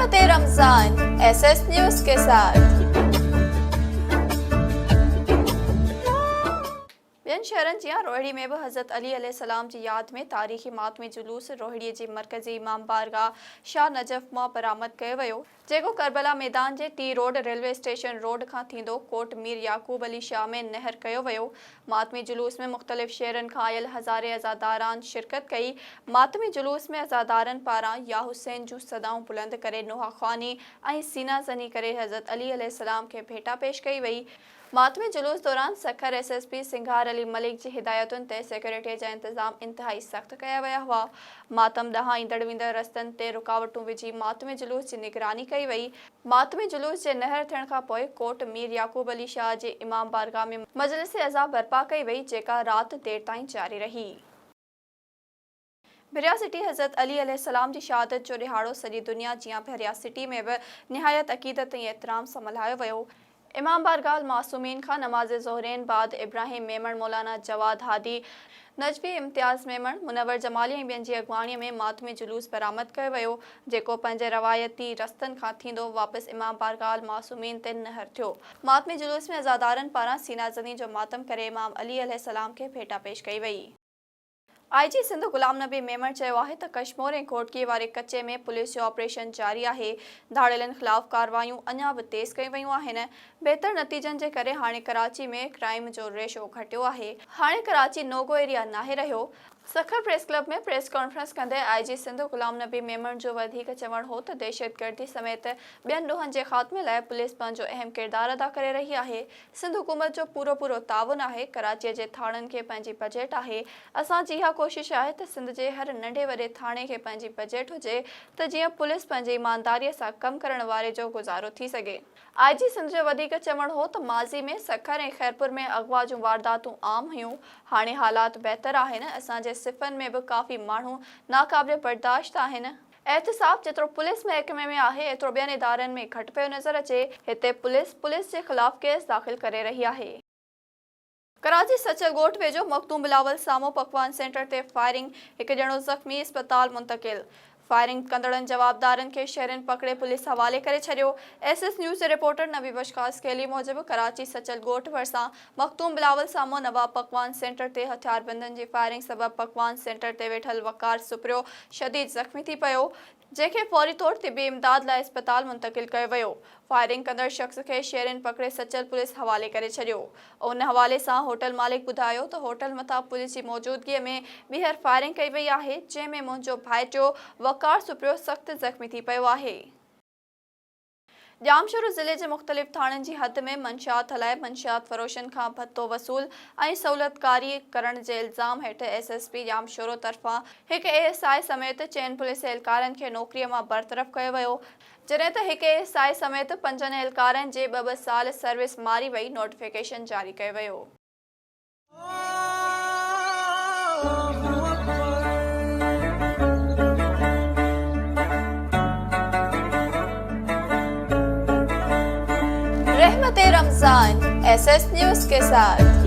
रहमत Ramzan SS news के साथ। ॿियनि शहरनि जी रोहिड़ी में भी हज़रत अली अलैहिस्सलाम जी याद में तारीख़ी मातमी जुलूस रोहिड़ीअ जी मरकज़ी इमाम बारगाह शाह नजफ़ मां बरामद कयो वियो, जेको करबला मैदान जे T road railway station road खां थींदो कोट मीर याकूब अली शाह में नहर कयो वियो। मातमी जुलूस में मुख़्तलिफ़ शहरनि खां आयल हज़ारे अज़ादारान शिरकत कई। मातमी जुलूस में अज़ादारनि पारां या हुसैन जूं सदाऊं बुलंद करे नोहा ख़्वानी ऐं सीना ज़नी करे हज़रत अली अलैहिस्सलाम खे भेटा पेश कई वई। मातमी जुलूस दौरान सखर एसएसपी सिंघार अली मलिक जी हिदायतुनि ते सिक्योरिटीअ जा इंतज़ाम इंतहाई सख़्त कया विया हुआ। मातम ॾांहुं ईंदड़ वेंदड़ रस्तनि ते रुकावटूं विझी मातमी जुलूस जी निगरानी कई वई। मातमी जुलूस जे नहर थियण खां पोइ कोट मीर याकूब अली शाह जे इमाम बारगाह में मजलिस अज़ा बर्पा कई वई, जेका राति देर ताईं जारी रही। भिरिया सिटी हज़रत अली अलैहिस्सलाम जी शहादत जो ॾिहाड़ो सॼी दुनिया जियां भिरिया सिटी में भी निहायत अक़ीदत ऐं एहतराम सां मल्हायो वियो। इमाम बारगाह मासूमीन खां नमाज ज़ोहरैन बाद इब्राहिम मेमण, मौलाना जवाद हादी, नजवी इम्तियाज़ मेमण, मुनवर जमाली ऐं ॿियनि जी अॻवाणीअ में मातमी जुलूस बरामद कयो वियो, जेको पंहिंजे रवायती रस्तनि खां थींदो वापसि इमाम बारगाह मासूमीन ते नहर थियो। मातमी जुलूस में अज़ादारनि पारां सीना ज़नी जो मातम करे इमाम अली अलैहिस्सलाम खे भेटा पेश कई वई। आईजी सिंध गुलाम नबी मेमण चयो आहे त कश्मीर ऐं घोटकीअ वारे कचे में पुलिस जो ऑपरेशन जारी आहे। धाड़ेलनि ख़िलाफ़ कार्रवायूं अञा भी तेज़ कयूं वयूं आहिनि। बहितर नतीजनि जे करे हाणे कराची में क्राइम जो रेशो घटियो आहे। हाणे कराची नोगो एरिया नाहे रहियो। सखर प्रेस क्लब में प्रेस कॉन्फ्रेंस कंदे आईजी सिंध गुलाम नबी मेमण जो वधीक चवण हो त दहशतगर्दी समेत ॿियनि ॾोहनि जे ख़ात्मे लाइ पुलिस पंहिंजो अहम किरदार अदा करे रही आहे। सिंध हुकूमत जो पूरो ताउन आहे। कराचीअ जे थाणनि खे पंहिंजी बजट आहे। असांजी इहा कोशिश आहे त सिंध जे हर नंढे वॾे थाणे खे पंहिंजी बजट हुजे त जीअं पुलिस पंहिंजी ईमानदारीअ सां कमु करण वारे जो गुज़ारो थी सघे। आईजी सिंध जो वधीक चवण हो त माज़ी में सखर ऐं खैरपुर में अगवा जूं वारदातूं आम हुयूं। हाणे हालात बहितर आहिनि। असांजे सिफ़नि में भी काफ़ी माण्हू नाक़ाबिल बर्दाश्त आहिनि। एहतसाब जेतिरो पुलिस महकमे में आहे एतिरो ॿियनि इदारनि में घटि पियो नज़र अचे। हिते पुलिस जे ख़िलाफ़ केस दाख़िल करे रही आहे। कराची सचल ॻोठ वेझो मखदूम बिलावल साम्हूं पकवान सेंटर ते फायरिंग, हिकु ॼणो ज़ख़्मी अस्पताल मुंतक़िल। फायरिंग कंदड़नि जवाबदारनि खे शहरनि पकड़े पुलिस हवाले करे छॾियो। एसएस न्यूज़ जे रिपोर्टर नवी बशखास केली मूजिबि कराची सचल ॻोठ भरिसां मखदूम बिलावल साम्हूं नवाब पकवान सेंटर ते हथियारबंदनि जी फायरिंग सबबि पकवान सेंटर ते वेठल वकार सुप्रियो शदीद ज़ख़्मी थी पियो, जंहिंखे फौरी तौर तिबी इमदाद लाइ अस्पताल मुंतक़िल कयो वियो। फायरिंग कंदड़ शख़्स खे शहरनि पकड़े सचल पुलिस हवाले करे छॾियो। उन हवाले सां होटल मालिक ॿुधायो त होटल मथां पुलिस जी मौजूदगीअ में ॿीहर फायरिंग कई वई आहे, जंहिं में मुंहिंजो भाइटियो वकार सुप्रियो सख़्त ज़ख़्मी थी पियो आहे। जामशोरो ज़िले जे मुख़्तलिफ़ थाणनि जी हद में मंशियात हलाए मंशियात फ़रोशनि खां भत्तो वसूल ऐं सहूलियतकारी करण जे इल्ज़ाम हेठि एसएसपी जामशोरो तरफ़ां हिकु एएसआई समेत 4 पुलिस एहलकारनि खे नौकरीअ मां बरतरफ़ कयो वियो, जॾहिं त हिकु एएसआई समेत 5 एहलकारनि जे 2 साल सर्विस मारी वई नोटिफिकेशन जारी कयो वियो। रहमत रमजान एसएस न्यूज के साथ।